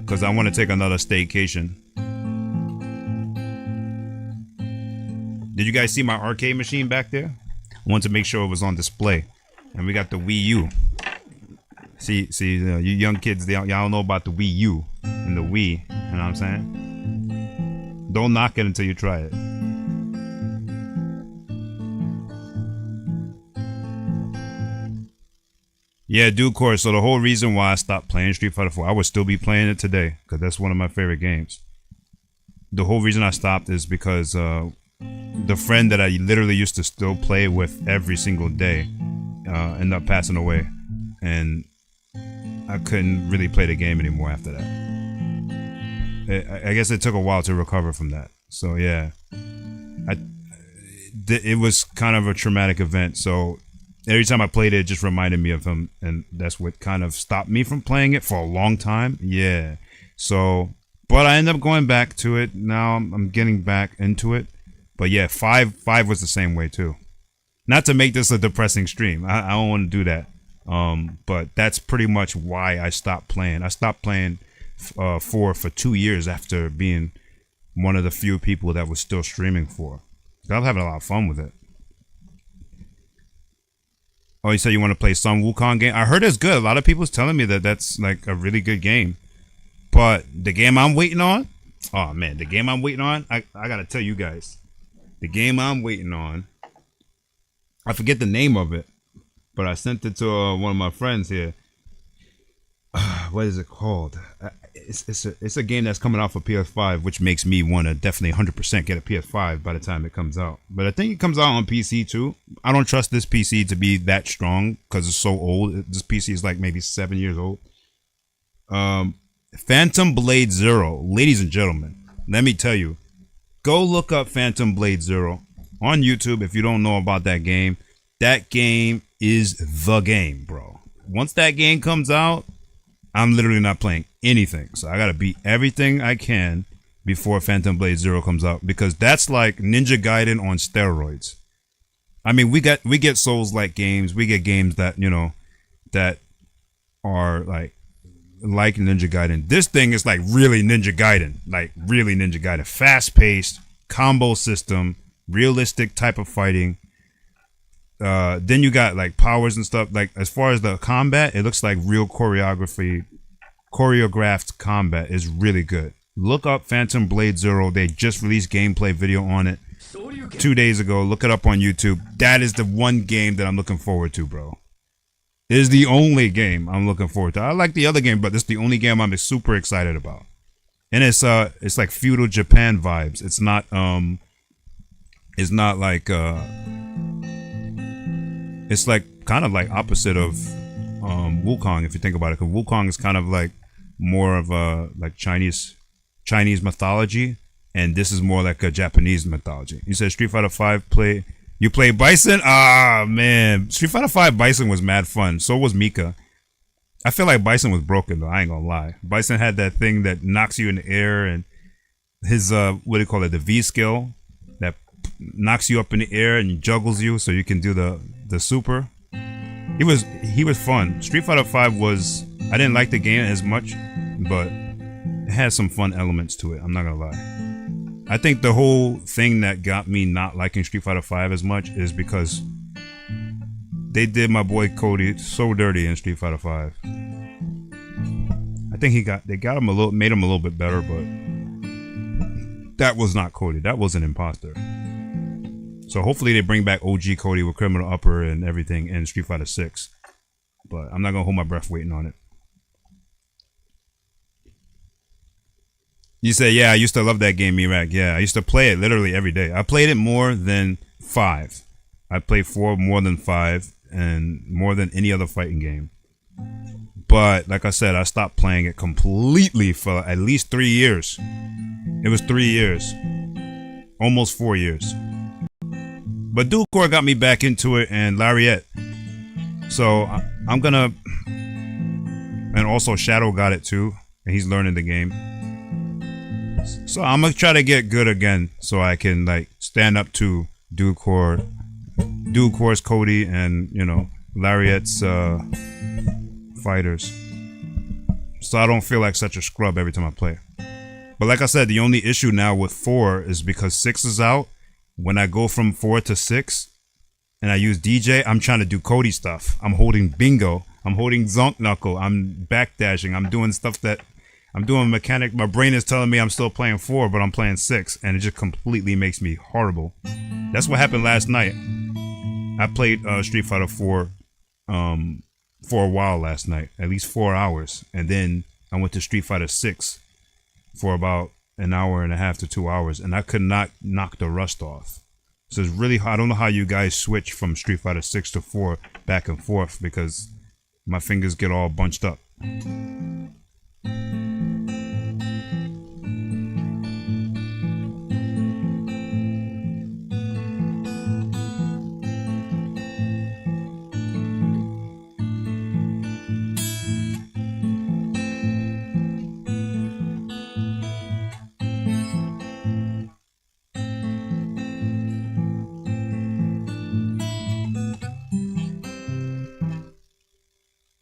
because I want to take another staycation. Did you guys see my arcade machine back there? I wanted to make sure it was on display. And we got the Wii U. See, you young kids, y'all don't know about the Wii U and the Wii. You know what I'm saying? Don't knock it until you try it. Yeah, dude, course. So the whole reason why I stopped playing Street Fighter 4, I would still be playing it today because that's one of my favorite games. The whole reason I stopped is because the friend that I literally used to still play with every single day ended up passing away, and I couldn't really play the game anymore after that. I guess it took a while to recover from that. So yeah, it was kind of a traumatic event. So every time I played it, it just reminded me of him, and that's what kind of stopped me from playing it for a long time. Yeah. So, but I ended up going back to it. Now I'm getting back into it. But yeah, 5 was the same way too. Not to make this a depressing stream. I don't want to do that. But that's pretty much why I stopped playing. I stopped playing 4 for 2 years after being one of the few people that was still streaming 4. I was having a lot of fun with it. Oh, you said you want to play some Wukong game? I heard it's good. A lot of people's telling me that that's like a really good game. But the game I'm waiting on? Oh man, the game I'm waiting on? I gotta tell you guys. The game I'm waiting on, I forget the name of it, but I sent it to one of my friends here. What is it called? It's a game that's coming out for PS5, which makes me want to definitely 100% get a PS5 by the time it comes out. But I think it comes out on PC too. I don't trust this PC to be that strong because it's so old. This PC is like maybe 7 years old. Phantom Blade Zero, ladies and gentlemen, let me tell you. Go look up Phantom Blade Zero on YouTube if you don't know about that game. That game is the game, bro. Once that game comes out, I'm literally not playing anything. So I gotta beat everything I can before Phantom Blade Zero comes out because that's like Ninja Gaiden on steroids. I mean, we get Souls-like games. We get games that, you know, that are like Ninja Gaiden. This thing is like really Ninja Gaiden. Like really Ninja Gaiden. Fast-paced, combo system, realistic type of fighting. Then you got like powers and stuff. Like as far as the combat, it looks like real choreographed combat is really good. Look up Phantom Blade Zero. They just released gameplay video on it 2 days ago. Look it up on YouTube. That is the one game that I'm looking forward to, bro. It is the only game I'm looking forward to. I like the other game, but this is the only game I'm super excited about. And it's like feudal Japan vibes. It's not like it's like kind of like opposite of Wukong if you think about it. Because Wukong is kind of like more of a like Chinese mythology, and this is more like a Japanese mythology. You said Street Fighter 5 play. You play Bison? Ah, man. Street Fighter 5 Bison was mad fun. So was Mika. I feel like Bison was broken, though. I ain't gonna lie. Bison had that thing that knocks you in the air, and his, what do you call it? The V skill that knocks you up in the air and juggles you so you can do the super. He was fun. Street Fighter 5 was... I didn't like the game as much, but it had some fun elements to it. I'm not gonna lie. I think the whole thing that got me not liking Street Fighter 5 as much is because they did my boy Cody so dirty in Street Fighter 5. I think they got him made him a little bit better, but that was not Cody. That was an imposter. So hopefully they bring back OG Cody with Criminal Upper and everything in Street Fighter 6. But I'm not gonna hold my breath waiting on it. You say, yeah, I used to love that game, Mirak. Yeah, I used to play it literally every day. I played it more than 5. I played 4 more than 5 and more than any other fighting game. But like I said, I stopped playing it completely for at least 3 years. It was 3 years. Almost 4 years. But Dual Core got me back into it, and Lariat. So I'm gonna... And also Shadow got it too, and he's learning the game. So I'm gonna try to get good again, so I can like stand up to Dual Core's Cody, and you know, Lariat's fighters, so I don't feel like such a scrub every time I play. But like I said, the only issue now with 4 is because 6 is out. When I go from 4 to 6 and I use DJ, I'm trying to do Cody stuff. I'm holding bingo, I'm holding zonk knuckle, I'm backdashing, I'm doing stuff that I'm doing mechanic. My brain is telling me I'm still playing 4, but I'm playing 6, and it just completely makes me horrible. That's what happened last night. I played Street Fighter 4 for a while last night, at least 4 hours, and then I went to Street Fighter 6 for about an hour and a half to 2 hours, and I could not knock the rust off. So it's really hard. I don't know how you guys switch from Street Fighter 6 to 4 back and forth, because my fingers get all bunched up.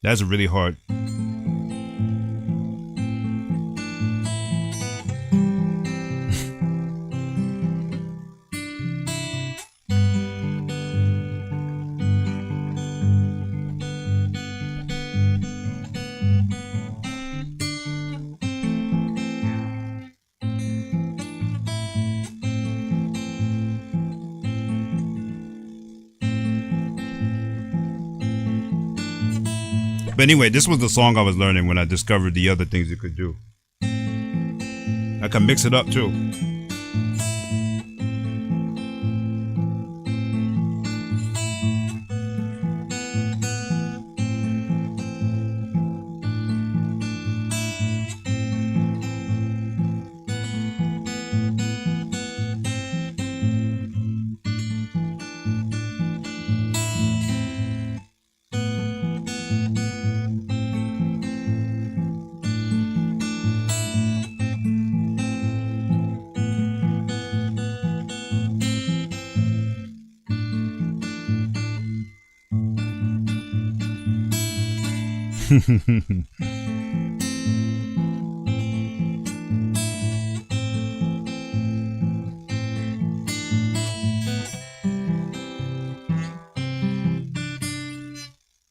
That's really hard. But anyway, this was the song I was learning when I discovered the other things you could do. I can mix it up too.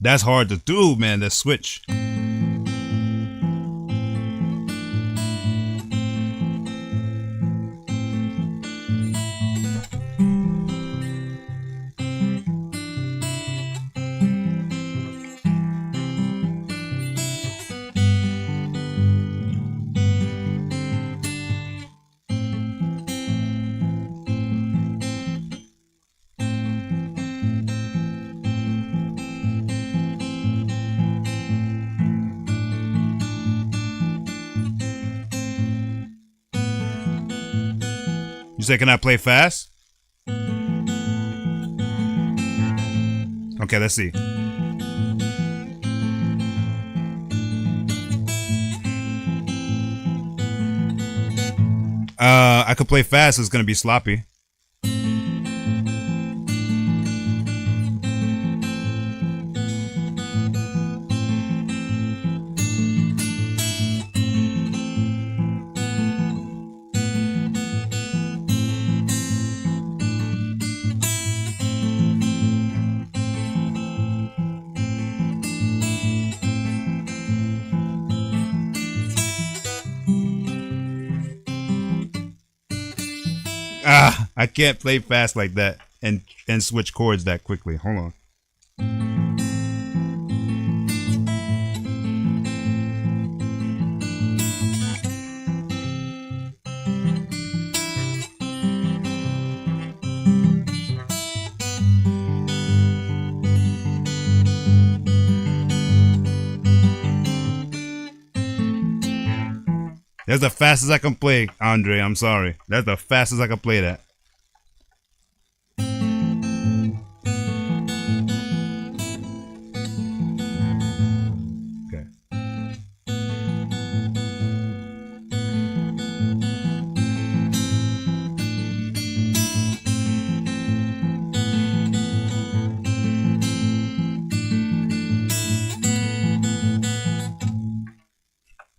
That's hard to do, man, that switch. say, can I play fast? Okay, let's see. I could play fast. It's gonna be sloppy. I can't play fast like that and switch chords that quickly. Hold on. That's the fastest I can play, Andre. I'm sorry. That's the fastest I can play that. Okay.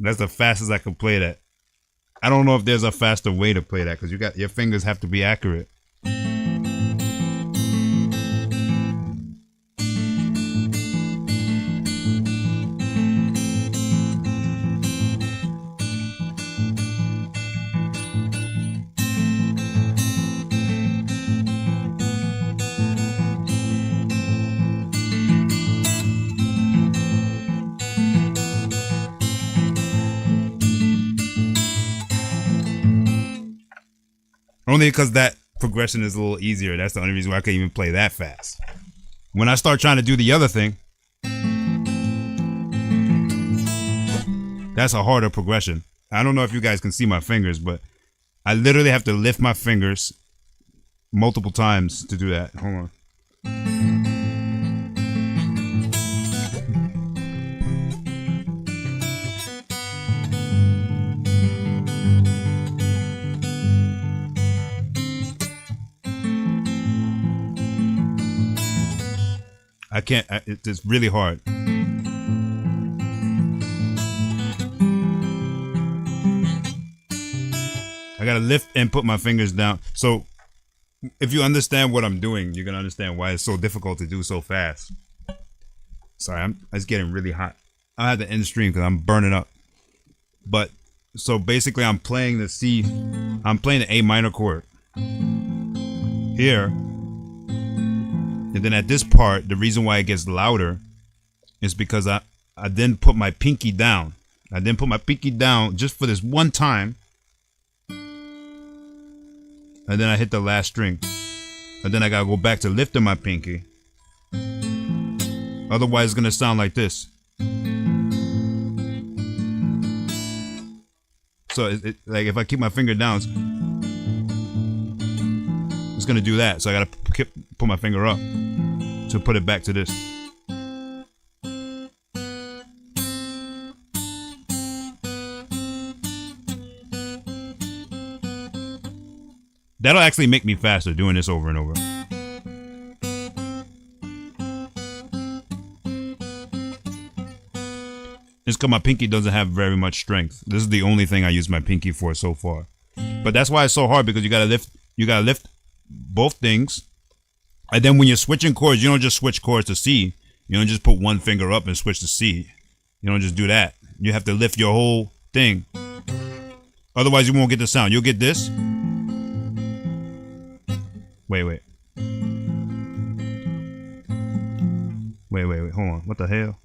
That's the fastest I can play that. I don't know if there's a faster way to play that because your fingers have to be accurate. Only because that progression is a little easier. That's the only reason why I can even play that fast. When I start trying to do the other thing, that's a harder progression. I don't know if you guys can see my fingers, but I literally have to lift my fingers multiple times to do that. Hold on. I can't, it's really hard. I gotta lift and put my fingers down. So if you understand what I'm doing, you're gonna understand why it's so difficult to do so fast. Sorry, it's getting really hot. I have to end the stream because I'm burning up. But so basically I'm playing the A minor chord here. And then at this part, the reason why it gets louder is because I then put my pinky down. I then put my pinky down just for this one time. And then I hit the last string. And then I gotta go back to lifting my pinky. Otherwise, it's gonna sound like this. So like if I keep my finger down, it's gonna do that. So I gotta put my finger up to put it back to this. That'll actually make me faster doing this over and over. It's because my pinky doesn't have very much strength. This is the only thing I use my pinky for so far. But that's why it's so hard, because you gotta lift both things. And then when you're switching chords, you don't just switch chords to C. You don't just put one finger up and switch to C. You don't just do that. You have to lift your whole thing. Otherwise, you won't get the sound. You'll get this. Wait. Wait. Hold on. What the hell?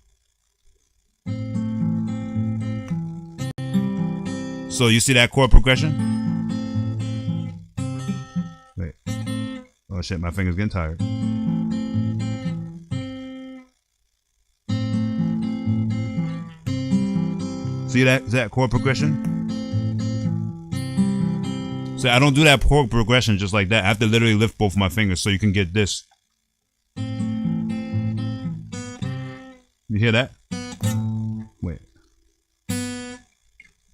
So you see that chord progression? Wait. Oh shit, my finger's getting tired. See that chord progression? So I don't do that chord progression just like that. I have to literally lift both my fingers so you can get this. You hear that? Wait.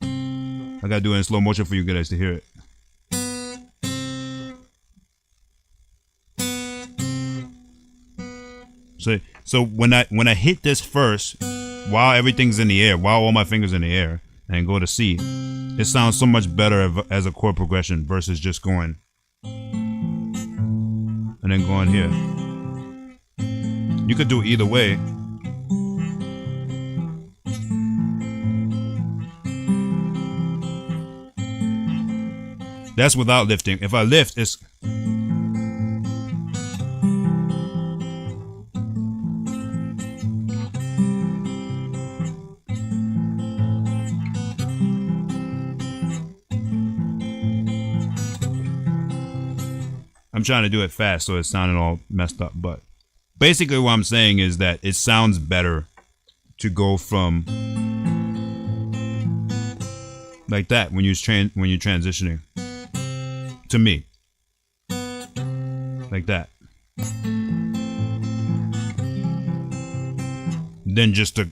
I gotta do it in slow motion for you guys to hear it. So when I hit this first, while everything's in the air, while all my fingers in the air, and go to C, it sounds so much better as a chord progression versus just going and then going here. You could do it either way. That's without lifting. If I lift, it's... I'm trying to do it fast so it's sounding all messed up, but basically what I'm saying is that it sounds better to go from like that when you're transitioning. To me, like that. Then just to,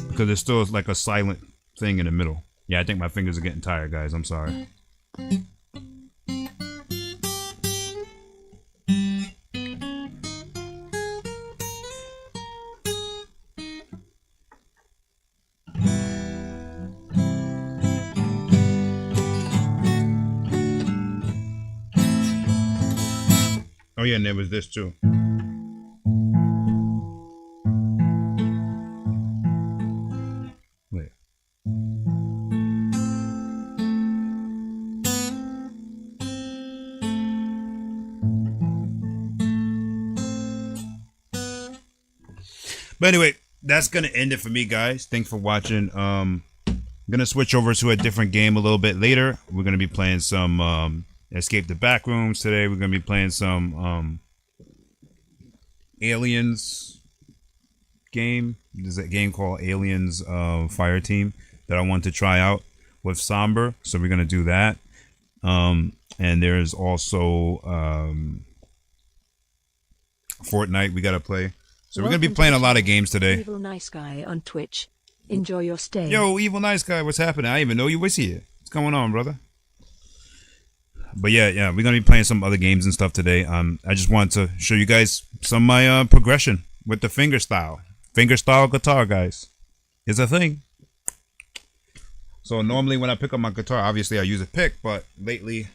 because it's still like a silent thing in the middle. Yeah, I think my fingers are getting tired, guys. I'm sorry. Oh yeah, and there was this too. Wait. But anyway, that's gonna end it for me, guys. Thanks for watching. I'm gonna switch over to a different game a little bit later. We're gonna be playing some Escape the Backrooms today. We're gonna be playing some Aliens game. There's a game called Aliens Fire Team that I want to try out with Somber. So we're gonna do that. And there's also Fortnite we gotta play. So we're going to be playing a lot of games today. Evil Nice Guy on Twitch. Enjoy your stay. Yo, Evil Nice Guy, what's happening? I didn't even know you was here. What's going on, brother? But yeah, we're going to be playing some other games and stuff today. I just wanted to show you guys some of my progression with the fingerstyle. Fingerstyle guitar, guys. It's a thing. So normally when I pick up my guitar, obviously I use a pick, but lately,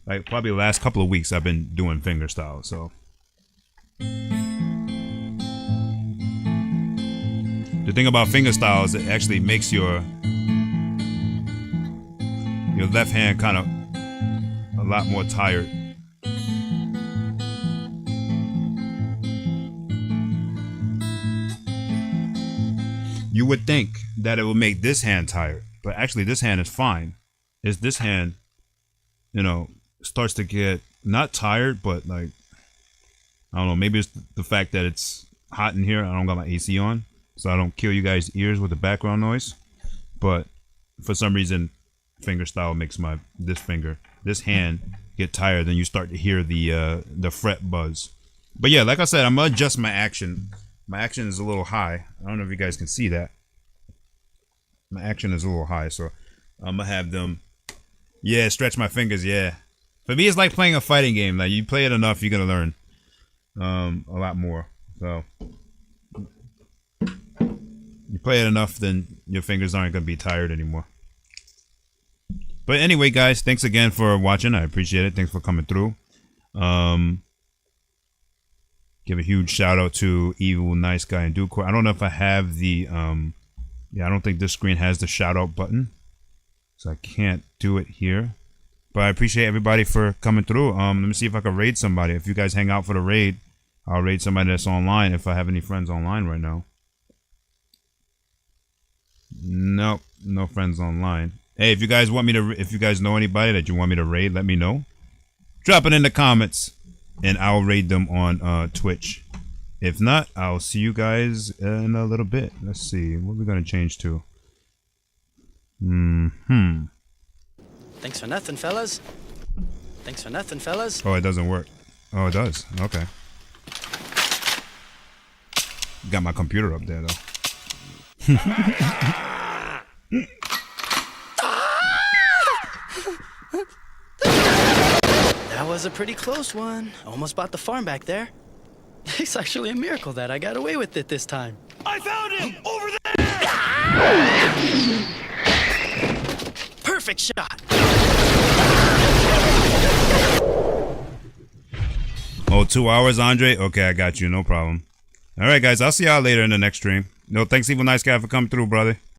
like probably the last couple of weeks, I've been doing fingerstyle, so... The thing about fingerstyle is it actually makes your left hand kind of a lot more tired. You would think that it will make this hand tired, but actually this hand is fine. It's this hand, starts to get not tired, but like, I don't know, maybe it's the fact that it's hot in here. I don't got my AC on, so I don't kill you guys' ears with the background noise. But for some reason, fingerstyle makes this hand get tired, and you start to hear the fret buzz. But yeah, like I said, I'm gonna adjust my action. My action is a little high. I don't know if you guys can see that. My action is a little high, so I'm gonna have them. Yeah, stretch my fingers. Yeah, for me, it's like playing a fighting game. Like you play it enough, you're gonna learn a lot more. So you play it enough, then your fingers aren't gonna be tired anymore. But anyway, guys, thanks again for watching. I appreciate it. Thanks for coming through. Give a huge shout out to Evil Nice Guy and Duke. I don't know if I have the yeah, I don't think this screen has the shout out button, so I can't do it here. But I appreciate everybody for coming through. Let me see if I can raid somebody. If you guys hang out for the raid, I'll raid somebody that's online if I have any friends online right now. Nope, no friends online. Hey, if you guys want me to, if you guys know anybody that you want me to raid, let me know. Drop it in the comments, and I'll raid them on Twitch. If not, I'll see you guys in a little bit. Let's see, what are we gonna change to? Thanks for nothing, fellas. Thanks for nothing, fellas. Oh, it doesn't work. Oh, it does. Okay. Got my computer up there, though. That was a pretty close one. Almost bought the farm back there. It's actually a miracle that I got away with it this time. I found him! Over there! Perfect shot. Oh, 2 hours, Andre? Okay, I got you. No problem. All right, guys. I'll see y'all later in the next stream. No, thanks, Evil Nice Guy, for coming through, brother.